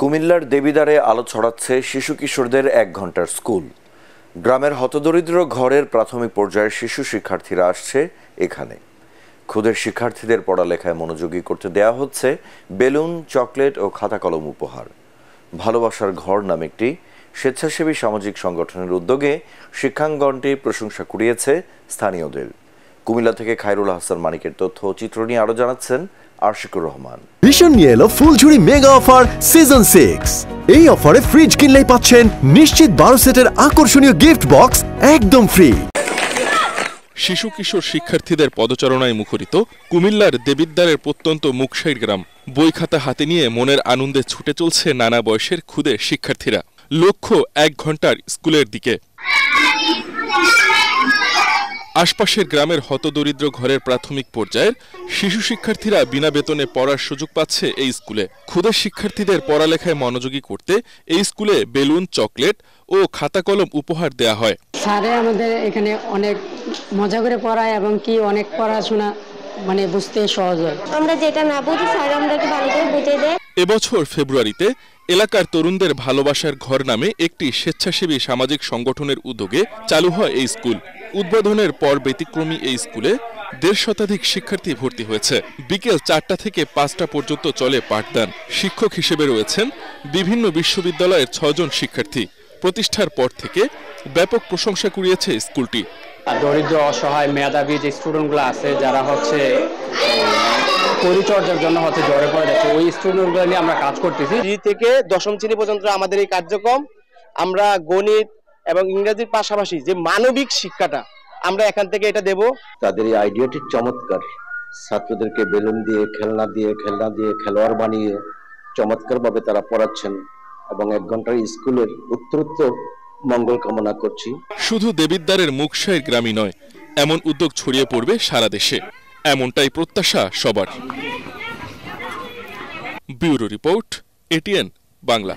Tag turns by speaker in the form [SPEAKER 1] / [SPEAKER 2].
[SPEAKER 1] কুমিল্লার দেবিদ্বারে আলো ছড়াচ্ছে শিশু কিশোরদের 1 ঘন্টার স্কুল। গ্রামের হতদরিদ্র ঘরের প্রাথমিক পর্যায়ের শিশু শিক্ষার্থীরা আসছে এখানে। ক্ষুদে শিক্ষার্থীদের পড়ালেখায় মনোযোগী করতে দেয়া হচ্ছে বেলুন, চকলেট ও খাতা কলম উপহার। ভালোবাসার ঘর নামে একটি স্বেচ্ছাসেবী সামাজিক সংগঠনের উদ্যোগে শিক্ষাঙ্গনটি প্রশংসা কুড়িয়েছে স্থানীয়দের। কুমিল্লা থেকে খায়রুল হাসান মানিকের তথ্য ও চিত্র নিয়ে আরো জানাচ্ছেন আশিকুর রহমান।
[SPEAKER 2] ভীষণ নিয়ে এলো ফুলঝুরি মেগা অফার সিজন 6। এই অফারে ফ্রিজ কিনলেই পাচ্ছেন নিশ্চিত 12 সেটের আকর্ষণীয় গিফট বক্স একদম ফ্রি।
[SPEAKER 3] শিশু কিশোর শিক্ষার্থীদের পদচারণায় মুখরিত কুমিল্লার দেবিদ্বারের প্রত্যন্ত মুকশাইর গ্রাম। বই খাতা হাতে নিয়ে মনের আনন্দে ছুটে চলছে নানা বয়সের ক্ষুদে শিক্ষার্থীরা। লক্ষ্য 1 ঘন্টার স্কুলের দিকে। আশপাশের গ্রামের হতদরিদ্র ঘরের প্রাথমিক পর্যায়ের শিশু শিক্ষার্থীরা বিনা বেতনে পড়ার সুযোগ পাচ্ছে এই স্কুলে। ক্ষুদে শিক্ষার্থীদের পড়ালেখায় মনোযোগী করতে এই স্কুলে বেলুন, চকলেট ও খাতা কলম উপহার দেয়া হয়।
[SPEAKER 4] স্যারে আমাদের এখানে অনেক মজা করে পড়ায় এবং কি অনেক পড়াশোনা বুঝতে সহজ হয়।
[SPEAKER 5] আমরা যেটা না বুঝি স্যার আমাদেরকে ভালো করে বুঝিয়ে দেয়।
[SPEAKER 3] এবছর ফেব্রুয়ারিতে এলাকার তরুণদের ভালোবাসার ঘর নামে একটি স্বেচ্ছাসেবী সামাজিক সংগঠনের উদ্যোগে চালু হয় এই স্কুল। উদ্বোধনের পর ব্যতিক্রমী এই স্কুলে 1.5 শতাধিক শিক্ষার্থী ভর্তি হয়েছে। বিকেল 4টা থেকে 5টা পর্যন্ত চলে পাঠদান। শিক্ষক হিসেবে রয়েছেন বিভিন্ন বিশ্ববিদ্যালয়ের 6 জন শিক্ষার্থী। প্রতিষ্ঠার পর থেকে ব্যাপক প্রশংসা কুড়িয়েছে স্কুলটি।
[SPEAKER 6] দরিদ্র, অসহায়, মেধাবী যে স্টুডেন্টগুলো আছে যারা পরিচর্যার জন্য জ্বরে পড়ে যাচ্ছে, ওই স্টুডেন্টগুলো নিয়ে আমরা কাজ করতেছি।
[SPEAKER 7] 3 থেকে 10ম শ্রেণী পর্যন্ত আমাদের এই কার্যক্রম। আমরা গণিত এবং ইংরেজির পাশাপাশি যে মানবিক শিক্ষাটা আমরা এখান থেকে এটা দেব।
[SPEAKER 8] তাদের এই আইডিয়াটি চমৎকার। ছাত্রদেরকে বেলুন দিয়ে, খেলনা দিয়ে খেলোয়াড় বানিয়ে চমৎকারভাবে তারা পড়াচ্ছেন এবং 1 ঘন্টার স্কুলের উত্তরোত্তর মঙ্গল কামনা করছি।
[SPEAKER 3] শুধু দেবিদ্বারের মুকশাইর গ্রামই নয়, এমন উদ্যোগ ছড়িয়ে পড়বে সারা দেশে, এমনটাই প্রত্যাশা সবার। Bureau report, ATN Bangla.